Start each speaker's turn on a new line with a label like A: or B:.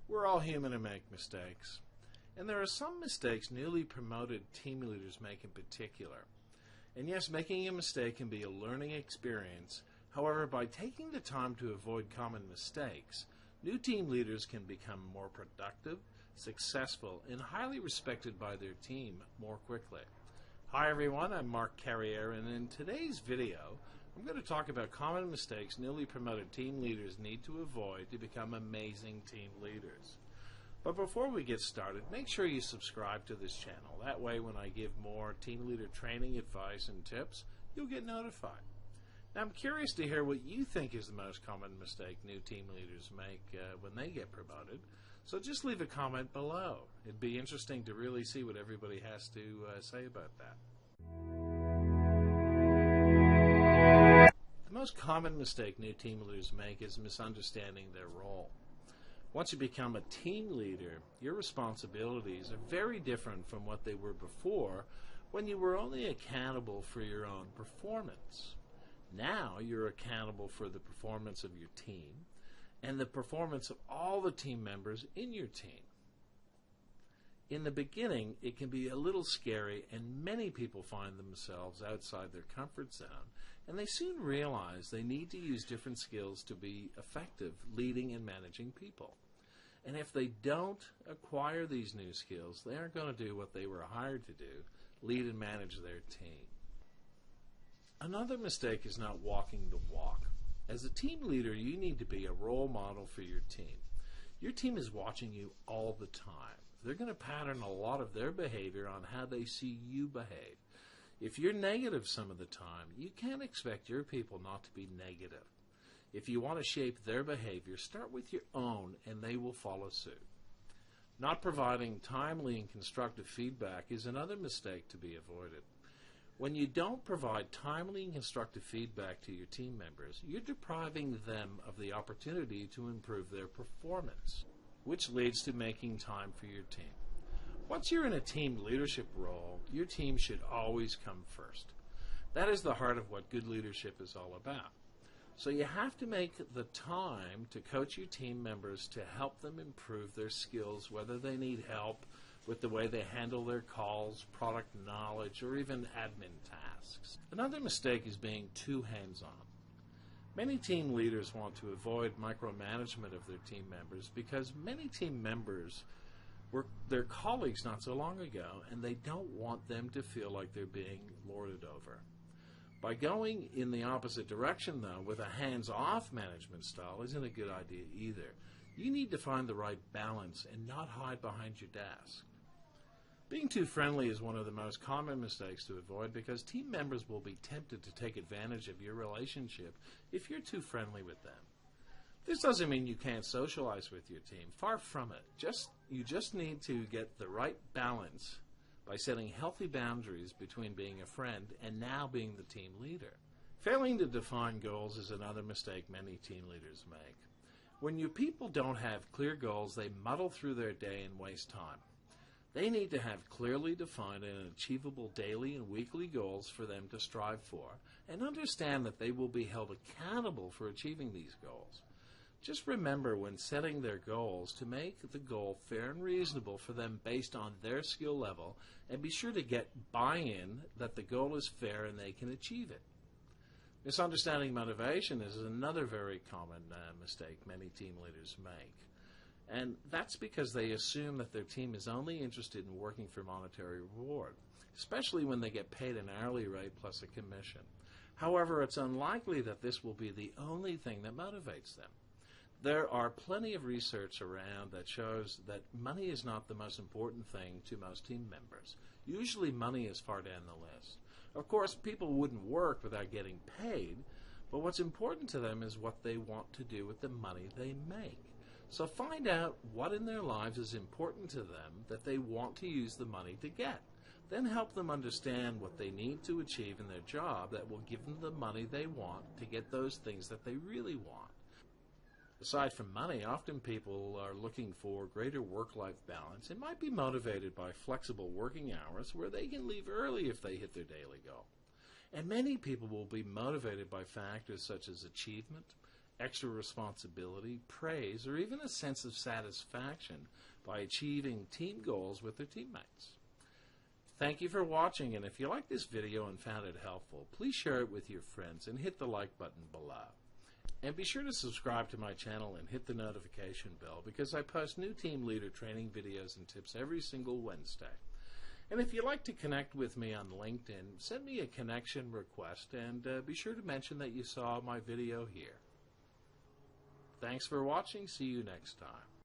A: We're all human and make mistakes. And there are some mistakes newly promoted team leaders make in particular. And yes, making a mistake can be a learning experience. However, by taking the time to avoid common mistakes, new team leaders can become more productive, successful, and highly respected by their team more quickly. Hi everyone, I'm Mark Carrier, and in today's video, I'm going to talk about common mistakes newly promoted team leaders need to avoid to become amazing team leaders. But before we get started, make sure you subscribe to this channel. That way, when I give more team leader training, advice, and tips, you'll get notified. Now, I'm curious to hear what you think is the most common mistake new team leaders make when they get promoted. So just leave a comment below. It'd be interesting to really see what everybody has to say about that. The most common mistake new team leaders make is misunderstanding their role. Once you become a team leader, your responsibilities are very different from what they were before when you were only accountable for your own performance. Now you're accountable for the performance of your team and the performance of all the team members in your team. In the beginning, it can be a little scary, and many people find themselves outside their comfort zone, and they soon realize they need to use different skills to be effective leading and managing people. And if they don't acquire these new skills, they aren't going to do what they were hired to do, lead and manage their team. Another mistake is not walking the walk. As a team leader, you need to be a role model for your team. Your team is watching you all the time. They're going to pattern a lot of their behavior on how they see you behave. If you're negative some of the time, you can't expect your people not to be negative. If you want to shape their behavior, start with your own and they will follow suit. Not providing timely and constructive feedback is another mistake to be avoided. When you don't provide timely and constructive feedback to your team members, you're depriving them of the opportunity to improve their performance, which leads to making time for your team. Once you're in a team leadership role, your team should always come first. That is the heart of what good leadership is all about. So you have to make the time to coach your team members to help them improve their skills, whether they need help with the way they handle their calls, product knowledge, or even admin tasks. Another mistake is being too hands-on. Many team leaders want to avoid micromanagement of their team members because many team members were their colleagues not so long ago, and they don't want them to feel like they're being lorded over. By going in the opposite direction, though, with a hands-off management style isn't a good idea either. You need to find the right balance and not hide behind your desk. Being too friendly is one of the most common mistakes to avoid because team members will be tempted to take advantage of your relationship if you're too friendly with them. This doesn't mean you can't socialize with your team. Far from it. You just need to get the right balance by setting healthy boundaries between being a friend and now being the team leader. Failing to define goals is another mistake many team leaders make. When your people don't have clear goals, they muddle through their day and waste time. They need to have clearly defined and achievable daily and weekly goals for them to strive for, and understand that they will be held accountable for achieving these goals. Just remember when setting their goals to make the goal fair and reasonable for them based on their skill level, and be sure to get buy-in that the goal is fair and they can achieve it. Misunderstanding motivation is another very common mistake many team leaders make. And that's because they assume that their team is only interested in working for monetary reward, especially when they get paid an hourly rate plus a commission. However, it's unlikely that this will be the only thing that motivates them. There are plenty of research around that shows that money is not the most important thing to most team members. Usually money is far down the list. Of course, people wouldn't work without getting paid, but what's important to them is what they want to do with the money they make. So find out what in their lives is important to them that they want to use the money to get. Then help them understand what they need to achieve in their job that will give them the money they want to get those things that they really want. Aside from money, often people are looking for greater work-life balance and might be motivated by flexible working hours where they can leave early if they hit their daily goal. And many people will be motivated by factors such as achievement, extra responsibility, praise, or even a sense of satisfaction by achieving team goals with their teammates. Thank you for watching, and if you liked this video and found it helpful, please share it with your friends and hit the like button below. And be sure to subscribe to my channel and hit the notification bell because I post new team leader training videos and tips every single Wednesday. And if you'd like to connect with me on LinkedIn, send me a connection request and be sure to mention that you saw my video here. Thanks for watching. See you next time.